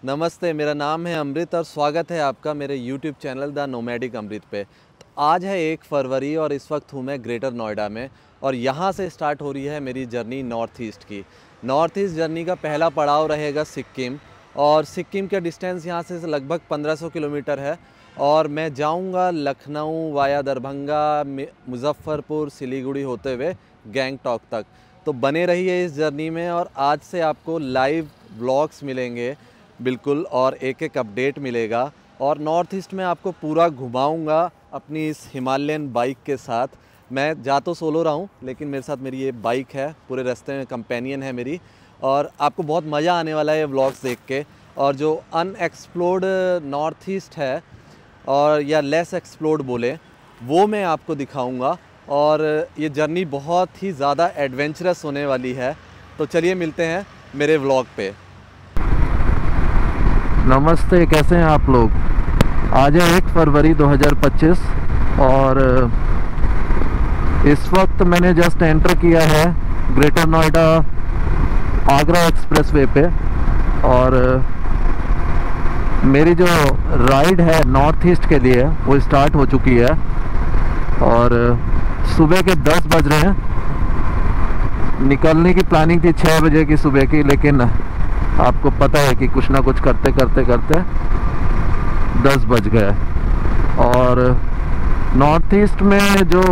नमस्ते, मेरा नाम है अमृत और स्वागत है आपका मेरे यूट्यूब चैनल द नोमैडिक अमृत पे। तो आज है 1 फरवरी और इस वक्त हूँ मैं ग्रेटर नोएडा में और यहाँ से स्टार्ट हो रही है मेरी जर्नी नॉर्थ ईस्ट की। नॉर्थ ईस्ट जर्नी का पहला पड़ाव रहेगा सिक्किम और सिक्किम का डिस्टेंस यहाँ से लगभग 1500 किलोमीटर है और मैं जाऊँगा लखनऊ वाया दरभंगा, मुजफ्फरपुर, सिलीगुड़ी होते हुए गैंगटॉक तक। तो बने रहिए इस जर्नी में और आज से आपको लाइव व्लॉग्स मिलेंगे बिल्कुल और एक एक अपडेट मिलेगा और नॉर्थ ईस्ट में आपको पूरा घुमाऊंगा अपनी इस हिमालयन बाइक के साथ। मैं जा तो सोलो रहा हूँ लेकिन मेरे साथ मेरी ये बाइक है, पूरे रास्ते में कंपेनियन है मेरी और आपको बहुत मज़ा आने वाला है ये व्लॉग्स देख के। और जो अनएक्सप्लोर्ड नॉर्थ ईस्ट है और या लेस एक्सप्लोर्ड बोले वो मैं आपको दिखाऊँगा और ये जर्नी बहुत ही ज़्यादा एडवेंचरस होने वाली है। तो चलिए मिलते हैं मेरे व्लॉग पे। नमस्ते, कैसे हैं आप लोग। आज है 1 फरवरी 2025 और इस वक्त मैंने जस्ट एंटर किया है ग्रेटर नोएडा आगरा एक्सप्रेसवे पे और मेरी जो राइड है नॉर्थ ईस्ट के लिए वो स्टार्ट हो चुकी है और सुबह के 10 बज रहे हैं। निकलने की प्लानिंग थी 6 बजे की सुबह की, लेकिन आपको पता है कि कुछ ना कुछ करते करते 10 बज गए। और नॉर्थ ईस्ट में जो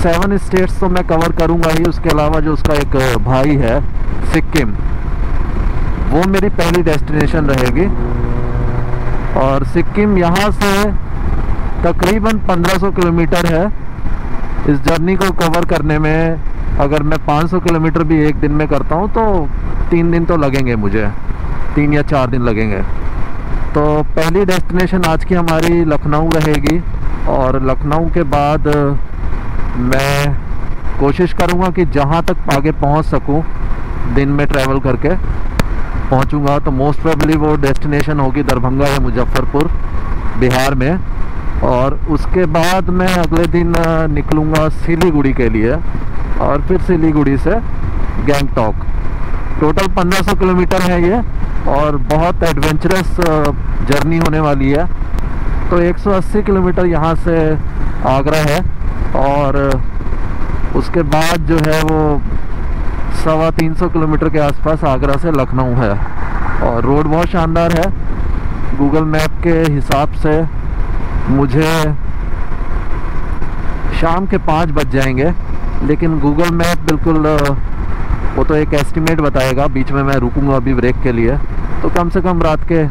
7 स्टेट्स तो मैं कवर करूंगा ही, उसके अलावा जो उसका एक भाई है सिक्किम, वो मेरी पहली डेस्टिनेशन रहेगी। और सिक्किम यहाँ से तकरीबन 1500 किलोमीटर है। इस जर्नी को कवर करने में अगर मैं 500 किलोमीटर भी एक दिन में करता हूँ तो 3 दिन तो लगेंगे मुझे, 3 या 4 दिन लगेंगे। तो पहली डेस्टिनेशन आज की हमारी लखनऊ रहेगी और लखनऊ के बाद मैं कोशिश करूँगा कि जहाँ तक आगे पहुँच सकूँ दिन में ट्रैवल करके पहुँचूँगा। तो मोस्ट प्रोबेबली वो डेस्टिनेशन होगी दरभंगा या मुजफ्फरपुर बिहार में। और उसके बाद मैं अगले दिन निकलूँगा सिलीगुड़ी के लिए और फिर सिलीगुड़ी से गैंगटॉक। टोटल 1500 किलोमीटर है ये और बहुत एडवेंचरस जर्नी होने वाली है। तो 180 किलोमीटर यहाँ से आगरा है और उसके बाद जो है वो 350 किलोमीटर के आसपास आगरा से लखनऊ है। और रोड बहुत शानदार है। गूगल मैप के हिसाब से मुझे शाम के 5 बज जाएंगे, लेकिन गूगल मैप बिल्कुल वो तो एक एस्टिमेट बताएगा। बीच में मैं रुकूंगा अभी ब्रेक के लिए, तो कम से कम रात के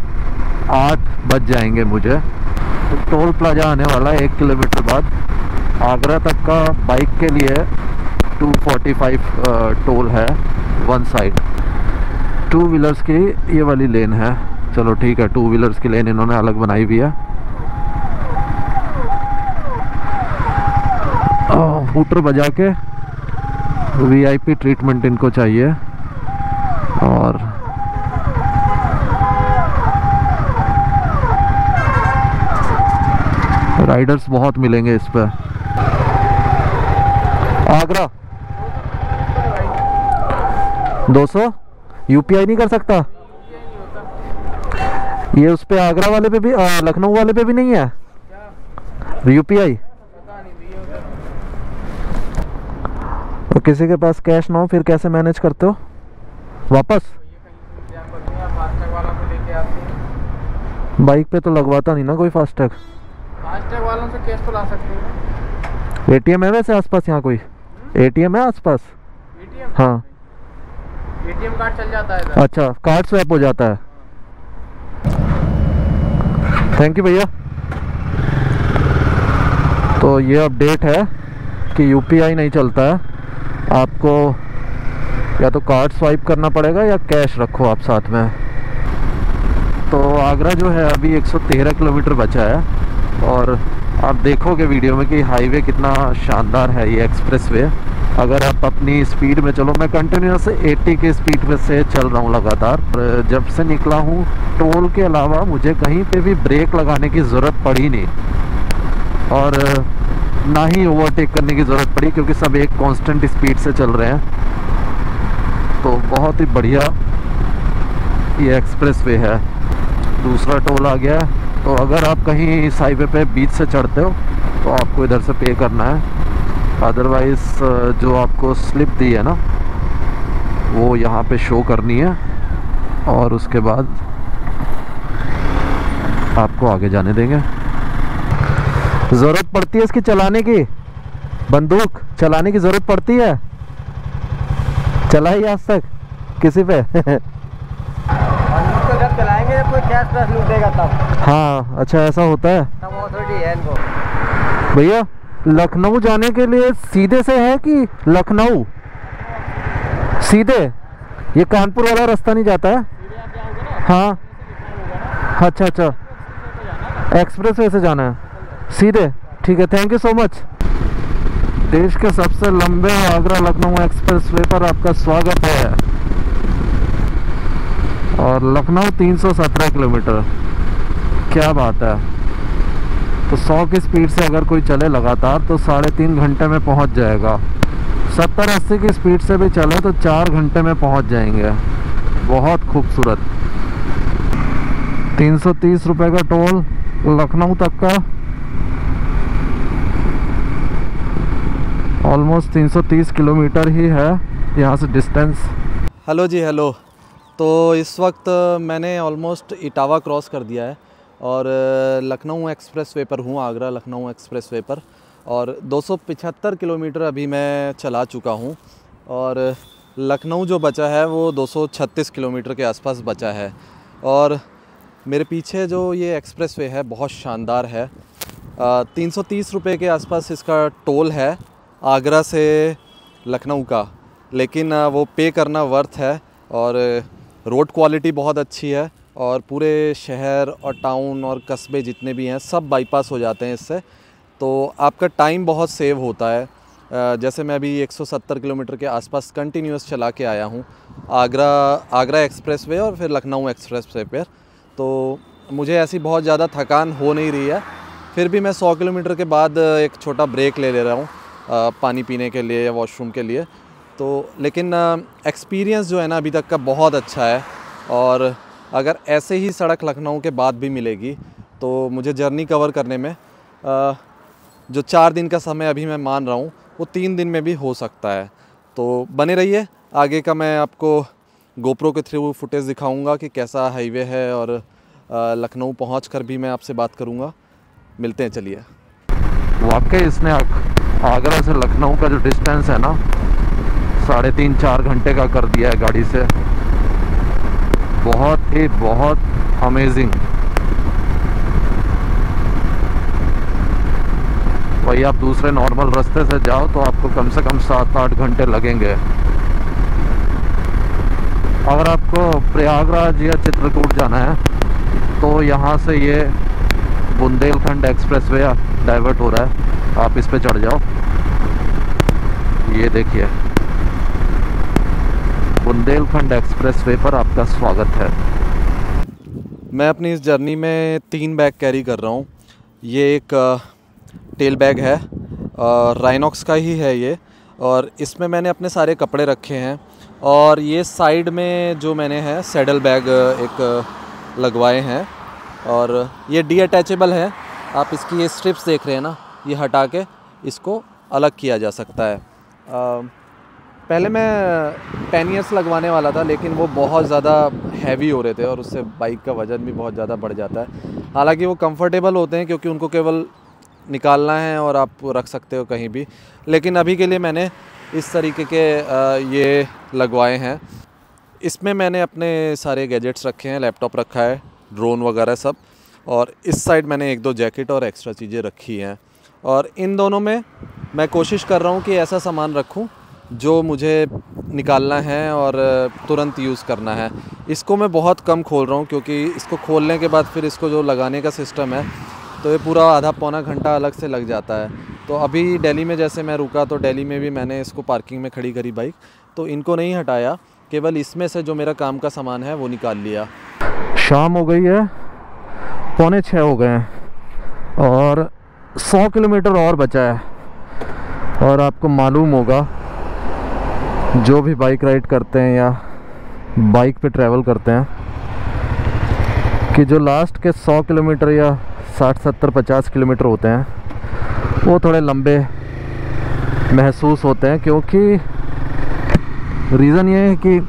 8 बज जाएंगे मुझे। तो टोल प्लाजा आने वाला है 1 किलोमीटर बाद। आगरा तक का बाइक के लिए 245 टोल है वन साइड। 2 व्हीलर्स की ये वाली लेन है। चलो ठीक है, 2 व्हीलर्स की लेन इन्होंने अलग बनाई हुई है। हूटर बजा के वीआईपी ट्रीटमेंट इनको चाहिए। और राइडर्स बहुत मिलेंगे इस पे। आगरा 200 यूपीआई नहीं कर सकता ये। उस पे आगरा वाले पे भी लखनऊ वाले पे भी नहीं है यूपीआई। और किसी के पास कैश ना हो फिर कैसे मैनेज करते हो वापस? बाइक पे तो लगवाता नहीं ना कोई फास्टैग। फास्टैग वालों से कैश तो ला सकते हो। एटीएम है वैसे आसपास? यहाँ कोई एटीएम है आसपास? एटीएम? हाँ, एटीएम कार्ड चल जाता है। अच्छा, कार्ड स्वैप हो जाता है। थैंक यू भैया। तो ये अपडेट है कि यूपीआई नहीं चलता है, आपको या तो कार्ड स्वाइप करना पड़ेगा या कैश रखो आप साथ में। तो आगरा जो है अभी 113 किलोमीटर बचा है और आप देखोगे वीडियो में कि हाईवे कितना शानदार है ये एक्सप्रेसवे। अगर आप अपनी स्पीड में चलो, मैं कंटिन्यूस 80 की स्पीड में से चल रहा हूँ लगातार। जब से निकला हूँ टोल के अलावा मुझे कहीं पे भी ब्रेक लगाने की ज़रूरत पड़ी नहीं और ना ही ओवरटेक करने की ज़रूरत पड़ी, क्योंकि सब एक कांस्टेंट स्पीड से चल रहे हैं। तो बहुत ही बढ़िया ये एक्सप्रेसवे है। दूसरा टोल आ गया है। तो अगर आप कहीं इस हाईवे पे बीच से चढ़ते हो तो आपको इधर से पे करना है, अदरवाइज़ जो आपको स्लिप दी है ना वो यहाँ पे शो करनी है और उसके बाद आपको आगे जाने देंगे। ज़रूरत पड़ती है इसकी चलाने की, बंदूक चलाने की ज़रूरत पड़ती है? चलाई आज तक किसी पे? तो जब चलाएंगे जब कोई कैश प्लस लूटेगा तब। हाँ अच्छा ऐसा होता है। तब अथॉरिटी है इनको। भैया लखनऊ जाने के लिए सीधे से है कि लखनऊ सीधे? ये कानपुर वाला रास्ता नहीं जाता है? हाँ अच्छा अच्छा, एक्सप्रेस वे से जाना है सीधे, ठीक है, थैंक यू सो मच। देश के सबसे लंबे आगरा लखनऊ एक्सप्रेस वे पर आपका स्वागत है। और लखनऊ 317 किलोमीटर, क्या बात है। तो 100 की स्पीड से अगर कोई चले लगातार तो 3.5 घंटे में पहुंच जाएगा। 70-80 की स्पीड से भी चले तो 4 घंटे में पहुंच जाएंगे। बहुत खूबसूरत। 330 रुपये का टोल लखनऊ तक का, ऑलमोस्ट 330 किलोमीटर ही है यहाँ से डिस्टेंस। हेलो जी हेलो। तो इस वक्त मैंने ऑलमोस्ट इटावा क्रॉस कर दिया है और लखनऊ एक्सप्रेस वे पर हूँ, आगरा लखनऊ एक्सप्रेस वे पर। और 275 किलोमीटर अभी मैं चला चुका हूँ और लखनऊ जो बचा है वो 236 किलोमीटर के आसपास बचा है। और मेरे पीछे जो ये एक्सप्रेस वे है बहुत शानदार है। 330 रुपये के आसपास इसका टोल है आगरा से लखनऊ का, लेकिन वो पे करना वर्थ है। और रोड क्वालिटी बहुत अच्छी है और पूरे शहर और टाउन और कस्बे जितने भी हैं सब बाईपास हो जाते हैं इससे, तो आपका टाइम बहुत सेव होता है। जैसे मैं अभी 170 किलोमीटर के आसपास कंटिन्यूस चला के आया हूँ आगरा एक्सप्रेस वे और फिर लखनऊ एक्सप्रेस वे पर, तो मुझे ऐसी बहुत ज़्यादा थकान हो नहीं रही है। फिर भी मैं 100 किलोमीटर के बाद एक छोटा ब्रेक ले रहा हूँ पानी पीने के लिए या वॉशरूम के लिए। तो लेकिन एक्सपीरियंस जो है ना अभी तक का बहुत अच्छा है। और अगर ऐसे ही सड़क लखनऊ के बाद भी मिलेगी तो मुझे जर्नी कवर करने में जो 4 दिन का समय अभी मैं मान रहा हूँ वो 3 दिन में भी हो सकता है। तो बने रहिए, आगे का मैं आपको गोप्रो के थ्रू फुटेज दिखाऊंगा कि कैसा हाईवे है और लखनऊ पहुंचकर भी मैं आपसे बात करूंगा। मिलते हैं, चलिए। वाकई इसने आगरा से लखनऊ का जो डिस्टेंस है ना 3.5-4 घंटे का कर दिया है गाड़ी से। बहुत अमेजिंग। वही आप दूसरे नॉर्मल रास्ते से जाओ तो आपको कम से कम 7-8 घंटे लगेंगे। अगर आपको प्रयागराज या चित्रकूट जाना है तो यहाँ से ये बुंदेलखंड एक्सप्रेस वे डाइवर्ट हो रहा है, आप इस पे चढ़ जाओ। ये देखिए बुंदेलखंड एक्सप्रेस वे पर आपका स्वागत है। मैं अपनी इस जर्नी में 3 बैग कैरी कर रहा हूँ। ये एक टेल बैग है, राइनॉक्स का ही है ये, और इसमें मैंने अपने सारे कपड़े रखे हैं। और ये साइड में जो मैंने है सैडल बैग एक लगवाए हैं और ये डी अटैचेबल है। आप इसकी ये स्ट्रिप्स देख रहे हैं ना, ये हटा के इसको अलग किया जा सकता है। पहले मैं पैनियर्स लगवाने वाला था लेकिन वो बहुत ज़्यादा हैवी हो रहे थे और उससे बाइक का वज़न भी बहुत ज़्यादा बढ़ जाता है। हालांकि वो कंफर्टेबल होते हैं क्योंकि उनको केवल निकालना है और आप रख सकते हो कहीं भी, लेकिन अभी के लिए मैंने इस तरीके के ये लगवाए हैं। इसमें मैंने अपने सारे गैजेट्स रखे हैं, लैपटॉप रखा है, ड्रोन वगैरह सब, और इस साइड मैंने 1-2 जैकेट और एक्स्ट्रा चीज़ें रखी हैं। और इन दोनों में मैं कोशिश कर रहा हूँ कि ऐसा सामान रखूँ जो मुझे निकालना है और तुरंत यूज़ करना है। इसको मैं बहुत कम खोल रहा हूँ क्योंकि इसको खोलने के बाद फिर इसको जो लगाने का सिस्टम है तो ये पूरा आधा-पौना घंटा अलग से लग जाता है। तो अभी दिल्ली में जैसे मैं रुका तो दिल्ली में भी मैंने इसको पार्किंग में खड़ी करी बाइक, तो इनको नहीं हटाया, केवल इसमें से जो मेरा काम का सामान है वो निकाल लिया। शाम हो गई है, 5:45 हो गए हैं और 100 किलोमीटर और बचा है। और आपको मालूम होगा जो भी बाइक राइड करते हैं या बाइक पे ट्रैवल करते हैं कि जो लास्ट के 100 किलोमीटर या 60-70-50 किलोमीटर होते हैं वो थोड़े लंबे महसूस होते हैं, क्योंकि रीज़न ये है कि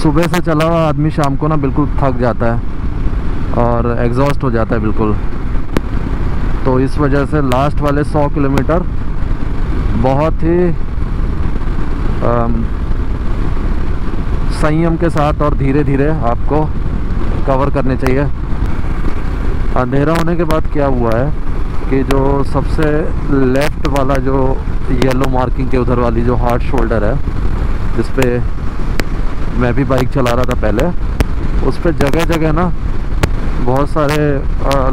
सुबह से चला हुआ आदमी शाम को ना बिल्कुल थक जाता है और एग्जॉस्ट हो जाता है बिल्कुल। तो इस वजह से लास्ट वाले 100 किलोमीटर बहुत ही संयम के साथ और धीरे धीरे आपको कवर करने चाहिए। अंधेरा होने के बाद क्या हुआ है कि जो सबसे लेफ़्ट वाला जो येलो मार्किंग के उधर वाली जो हार्ड शोल्डर है, जिस पे मैं भी बाइक चला रहा था पहले, उस पे जगह जगह ना बहुत सारे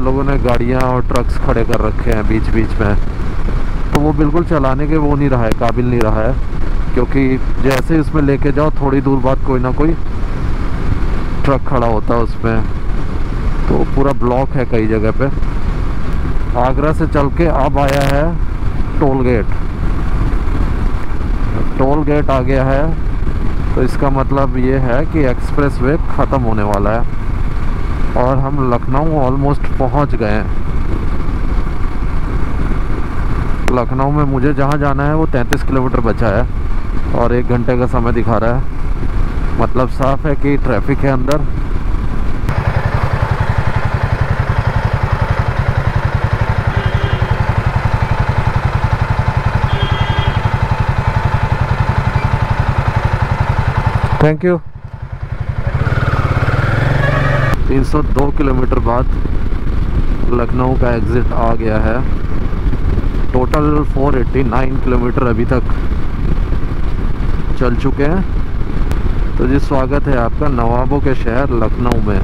लोगों ने गाड़ियाँ और ट्रक्स खड़े कर रखे हैं बीच बीच में। तो वो बिल्कुल चलाने के वो नहीं रहा है, काबिल नहीं रहा है, क्योंकि जैसे ही उसमें लेके जाओ थोड़ी दूर बाद कोई ना कोई ट्रक खड़ा होता है उसमें। तो पूरा ब्लॉक है कई जगह पे। आगरा से चल के अब आया है टोल गेट। टोल गेट आ गया है तो इसका मतलब ये है कि एक्सप्रेस वे ख़त्म होने वाला है और हम लखनऊ ऑलमोस्ट पहुंच गए हैं। लखनऊ में मुझे जहां जाना है वो 33 किलोमीटर बचा है और 1 घंटे का समय दिखा रहा है। मतलब साफ है कि ट्रैफिक है अंदर। Thank you. 302 किलोमीटर बाद लखनऊ का एग्ज़िट आ गया है। टोटल 489 किलोमीटर अभी तक चल चुके हैं। तो जी स्वागत है आपका नवाबों के शहर लखनऊ में,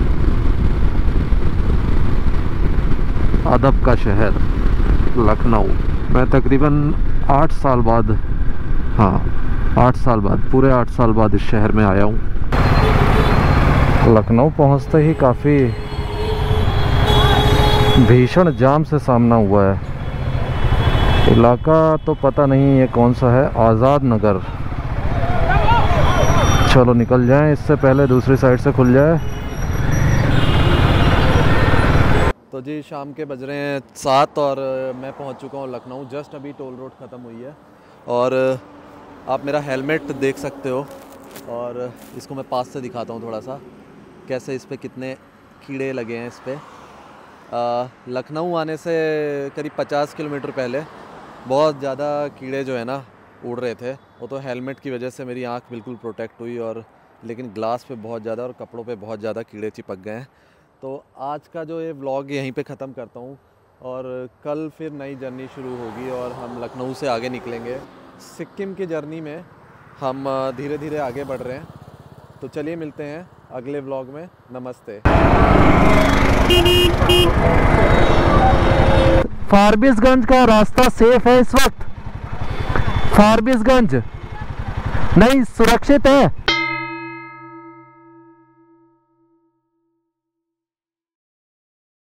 अदब का शहर लखनऊ। मैं तकरीबन 8 साल बाद, हाँ 8 साल बाद, पूरे 8 साल बाद इस शहर में आया हूँ। लखनऊ पहुँचते ही काफ़ी भीषण जाम से सामना हुआ है। इलाका तो पता नहीं ये कौन सा है, आज़ाद नगर। चलो निकल जाएं इससे पहले दूसरी साइड से खुल जाए। तो जी शाम के बज रहे हैं 7 और मैं पहुंच चुका हूं लखनऊ। जस्ट अभी टोल रोड ख़त्म हुई है और आप मेरा हेलमेट देख सकते हो और इसको मैं पास से दिखाता हूं थोड़ा सा, कैसे इस पे कितने कीड़े लगे हैं इस पे। लखनऊ आने से करीब 50 किलोमीटर पहले बहुत ज़्यादा कीड़े जो है ना उड़ रहे थे। वो तो हेलमेट की वजह से मेरी आंख बिल्कुल प्रोटेक्ट हुई, और लेकिन ग्लास पे बहुत ज़्यादा और कपड़ों पे बहुत ज़्यादा कीड़े चिपक गए हैं। तो आज का जो ये व्लॉग यहीं पे ख़त्म करता हूँ और कल फिर नई जर्नी शुरू होगी और हम लखनऊ से आगे निकलेंगे। सिक्किम की जर्नी में हम धीरे धीरे आगे बढ़ रहे हैं। तो चलिए मिलते हैं अगले व्लॉग में। नमस्ते। फारबिसगंज का रास्ता सेफ है इस वक्त? फारबिसगंज नहीं सुरक्षित है।